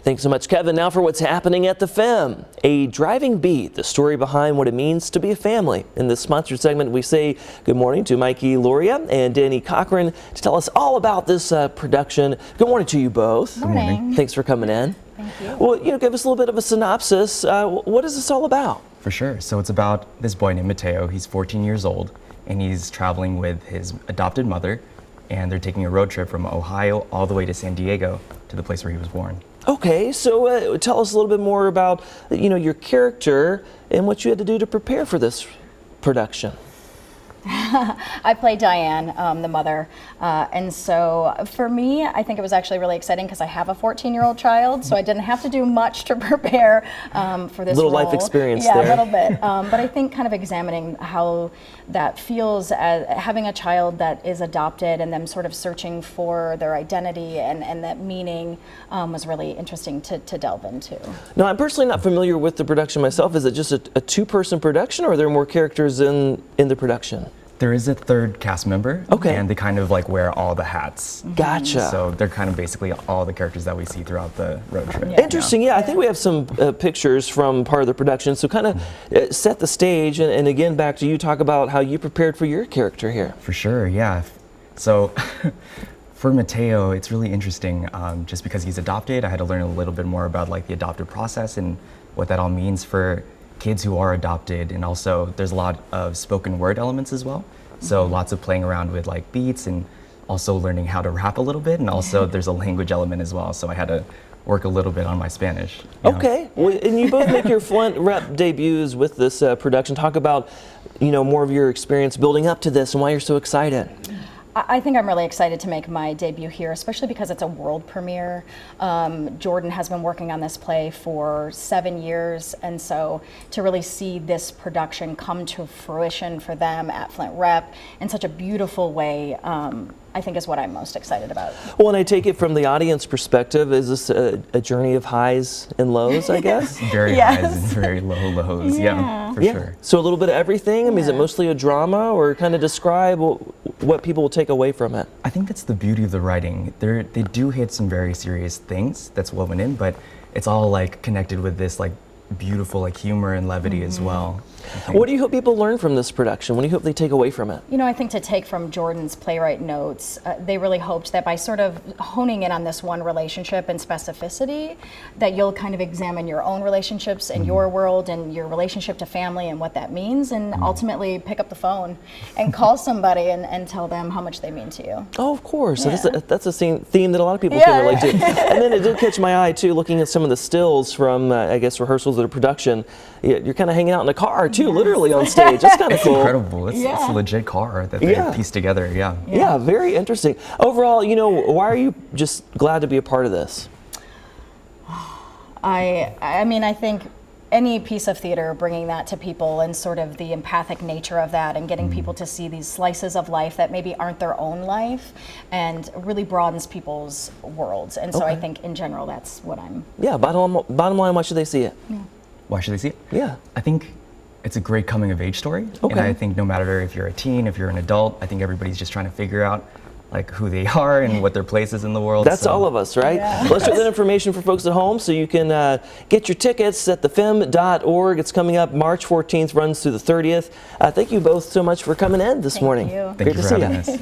Thanks so much, Kevin. Now for what's happening at the FIM. A driving beat, the story behind what it means to be a family. In this sponsored segment, we say good morning to Mikey Luria and Danny Cochran to tell us all about this production. Good morning to you both. Good morning. Thanks for coming in. Thank you. Well, give us a little bit of a synopsis. What is this all about? For sure. So it's about this boy named Mateo. He's 14 years old, and he's traveling with his adopted mother, and they're taking a road trip from Ohio all the way to San Diego to the place where he was born. Okay, so tell us a little bit more about, your character and what you had to do to prepare for this production. I play Diane, the mother, and so for me, I think it was actually really exciting because I have a 14-year-old child, so I didn't have to do much to prepare for this little role. life experience there. Yeah, a little bit. But I think kind of examining how that feels as having a child that is adopted and them sort of searching for their identity and that meaning was really interesting to delve into. Now, I'm personally not familiar with the production myself. Is it just a two-person production, or are there more characters in the production? There is a third cast member, okay, and they kind of like wear all the hats. Gotcha. So they're kind of basically all the characters that we see throughout the road trip. Yeah. Interesting. Yeah, I think we have some pictures from part of the production. So kind of set the stage, and again, back to you, talk about how you prepared for your character here. For sure, yeah. So for Mateo, it's really interesting. Just because he's adopted, I had to learn a little bit more about like the adoptive process and what that all means for kids who are adopted, and also there's a lot of spoken word elements as well. So lots of playing around with like beats and also learning how to rap a little bit, and also there's a language element as well. So I had to work a little bit on my Spanish. Okay, well, and you both make your Flint Rep debuts with this production. Talk about, more of your experience building up to this and why you're so excited. I think I'm really excited to make my debut here, especially because it's a world premiere. Jordan has been working on this play for 7 years, and so to really see this production come to fruition for them at Flint Rep in such a beautiful way, I think is what I'm most excited about. Well, and I take it from the audience perspective, is this a journey of highs and lows, I guess? Very highs and very low lows, yeah, for sure. So a little bit of everything? I mean, is it mostly a drama, or kind of describe what people will take away from it? I think that's the beauty of the writing. They do hit some very serious things that's woven in, but it's all like connected with this like beautiful like humor and levity as well. What do you hope people learn from this production? What do you hope they take away from it? I think to take from Jordan's playwright notes, they really hoped that by sort of honing in on this one relationship and specificity, that you'll kind of examine your own relationships and your world and your relationship to family and what that means, and ultimately pick up the phone and call somebody and tell them how much they mean to you. Oh, of course. Yeah. So that's a theme that a lot of people can relate to. And then it did catch my eye, too, looking at some of the stills from, I guess, rehearsals of the production. You're kind of hanging out in a car, too, literally on stage. That's kind of cool. Incredible. It's a legit car that they pieced together, Yeah, very interesting. Overall, why are you just glad to be a part of this? I mean, I think any piece of theater, bringing that to people and sort of the empathic nature of that, and getting people to see these slices of life that maybe aren't their own life, and really broadens people's worlds. And so I think in general, that's what I'm... Yeah, bottom line, why should they see it? Yeah. Why should they see it? Yeah. I think it's a great coming of age story. And I think no matter if you're a teen, if you're an adult, I think everybody's just trying to figure out like who they are and what their place is in the world. That's all of us, right? Yeah. Let's share that information for folks at home, so you can get your tickets at thefim.org. It's coming up March 14th, runs through the 30th. Thank you both so much for coming in this morning. Thank you. Thank you for having us.